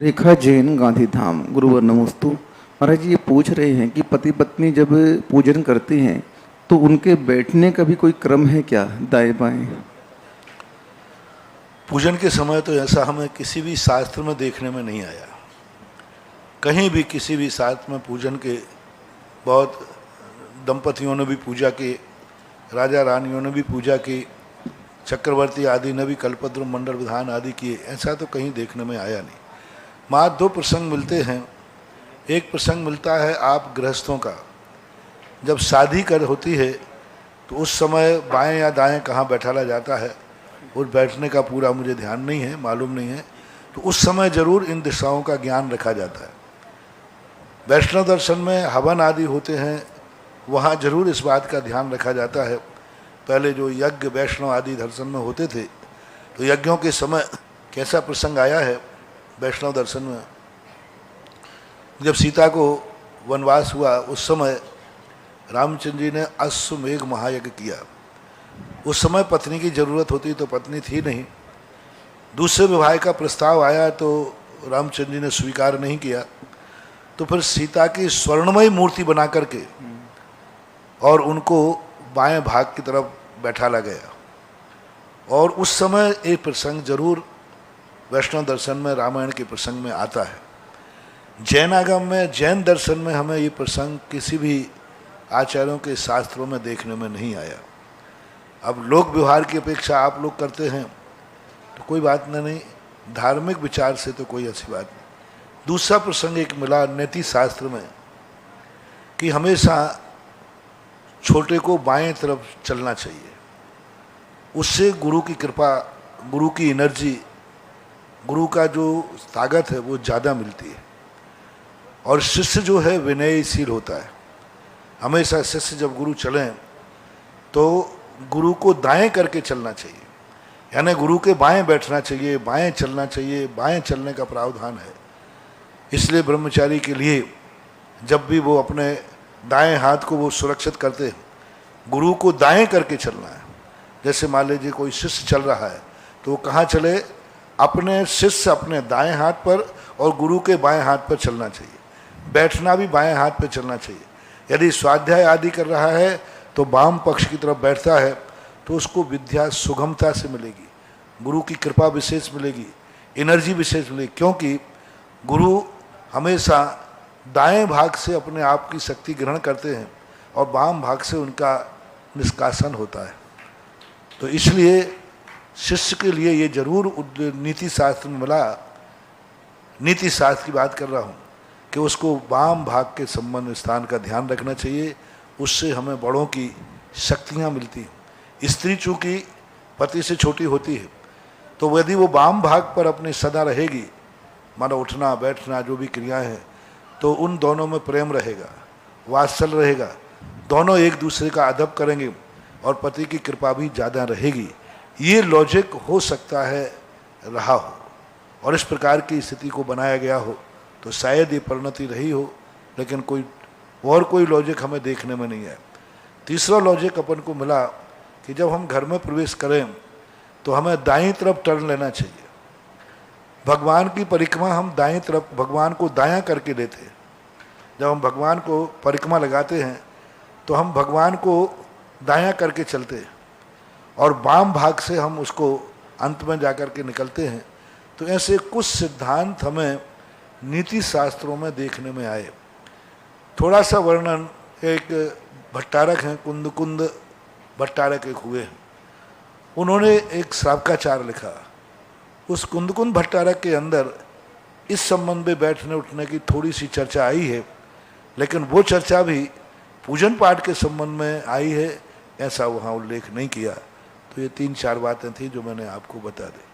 रेखा जैन, गांधीधाम। गुरुवर नमस्तु। महाराज जी, ये पूछ रहे हैं कि पति पत्नी जब पूजन करते हैं तो उनके बैठने का भी कोई क्रम है क्या, दाएं बाएं? पूजन के समय तो ऐसा हमें किसी भी शास्त्र में देखने में नहीं आया। कहीं भी किसी भी शास्त्र में पूजन के बहुत दंपतियों ने भी पूजा की, राजा रानियों ने भी पूजा की, चक्रवर्ती आदि ने भी कल्पद्रुम मंडल विधान आदि किए, ऐसा तो कहीं देखने में आया नहीं। मात्र दो प्रसंग मिलते हैं। एक प्रसंग मिलता है आप गृहस्थों का, जब शादी कर होती है तो उस समय बाएं या दाएं कहाँ बैठाला जाता है, और बैठने का पूरा मुझे ध्यान नहीं है, मालूम नहीं है, तो उस समय जरूर इन दिशाओं का ज्ञान रखा जाता है। वैष्णव दर्शन में हवन आदि होते हैं, वहाँ जरूर इस बात का ध्यान रखा जाता है। पहले जो यज्ञ वैष्णव आदि दर्शन में होते थे, तो यज्ञों के समय कैसा प्रसंग आया है वैष्णव दर्शन में, जब सीता को वनवास हुआ उस समय रामचंद्र जी ने अश्वमेघ महायज्ञ किया। उस समय पत्नी की जरूरत होती तो पत्नी थी नहीं, दूसरे विवाह का प्रस्ताव आया तो रामचंद्र जी ने स्वीकार नहीं किया, तो फिर सीता की स्वर्णमयी मूर्ति बना करके और उनको बाएं भाग की तरफ बैठाला गया। और उस समय एक प्रसंग जरूर वैष्णव दर्शन में रामायण के प्रसंग में आता है। जैन आगम में, जैन दर्शन में हमें ये प्रसंग किसी भी आचार्यों के शास्त्रों में देखने में नहीं आया। अब लोक व्यवहार की अपेक्षा आप लोग करते हैं तो कोई बात नहीं, धार्मिक विचार से तो कोई अच्छी बात नहीं। दूसरा प्रसंग एक मिला नीति शास्त्र में कि हमेशा छोटे को बाएं तरफ चलना चाहिए, उससे गुरु की कृपा, गुरु की एनर्जी, गुरु का जो ताकत है वो ज़्यादा मिलती है। और शिष्य जो है विनयशील होता है। हमेशा शिष्य जब गुरु चलें तो गुरु को दाएं करके चलना चाहिए, यानी गुरु के बाएं बैठना चाहिए, बाएं चलना चाहिए, बाएं चलने का प्रावधान है। इसलिए ब्रह्मचारी के लिए जब भी वो अपने दाएं हाथ को वो सुरक्षित करते हैं, गुरु को दाएं करके चलना है। जैसे मान लीजिए कोई शिष्य चल रहा है तो वो कहाँ चले, अपने शिष्य अपने दाएं हाथ पर और गुरु के बाएं हाथ पर चलना चाहिए। बैठना भी बाएं हाथ पर चलना चाहिए। यदि स्वाध्याय आदि कर रहा है तो वाम पक्ष की तरफ बैठता है तो उसको विद्या सुगमता से मिलेगी, गुरु की कृपा विशेष मिलेगी, एनर्जी विशेष मिलेगी, क्योंकि गुरु हमेशा दाएं भाग से अपने आप की शक्ति ग्रहण करते हैं और वाम भाग से उनका निष्कासन होता है। तो इसलिए शिष्य के लिए ये जरूर नीति शास्त्र में मिला, नीति शास्त्र की बात कर रहा हूँ, कि उसको वाम भाग के संबंध स्थान का ध्यान रखना चाहिए। उससे हमें बड़ों की शक्तियाँ मिलती हैं। स्त्री चूँकि पति से छोटी होती है, तो यदि वो वाम भाग पर अपनी सदा रहेगी, मानो उठना बैठना जो भी क्रियाएं हैं, तो उन दोनों में प्रेम रहेगा, वात्सल्य रहेगा, दोनों एक दूसरे का अदब करेंगे और पति की कृपा भी ज़्यादा रहेगी। ये लॉजिक हो सकता है रहा हो, और इस प्रकार की स्थिति को बनाया गया हो तो शायद ये परिणति रही हो, लेकिन कोई लॉजिक हमें देखने में नहीं है। तीसरा लॉजिक अपन को मिला कि जब हम घर में प्रवेश करें तो हमें दाईं तरफ टर्न लेना चाहिए। भगवान की परिक्रमा हम दाईं तरफ, भगवान को दायां करके लेते हैं। जब हम भगवान को परिक्रमा लगाते हैं तो हम भगवान को दायां करके चलते हैं और वाम भाग से हम उसको अंत में जाकर के निकलते हैं। तो ऐसे कुछ सिद्धांत हमें नीति शास्त्रों में देखने में आए। थोड़ा सा वर्णन, एक भट्टारक हैं, कुंद भट्टारक एक हुए हैं, उन्होंने एक श्रावकाचार लिखा। उस कुंद भट्टारक के अंदर इस संबंध में बैठने उठने की थोड़ी सी चर्चा आई है, लेकिन वो चर्चा भी पूजन पाठ के संबंध में आई है, ऐसा वहाँ उल्लेख नहीं किया। तो ये 3-4 बातें थी जो मैंने आपको बता दी।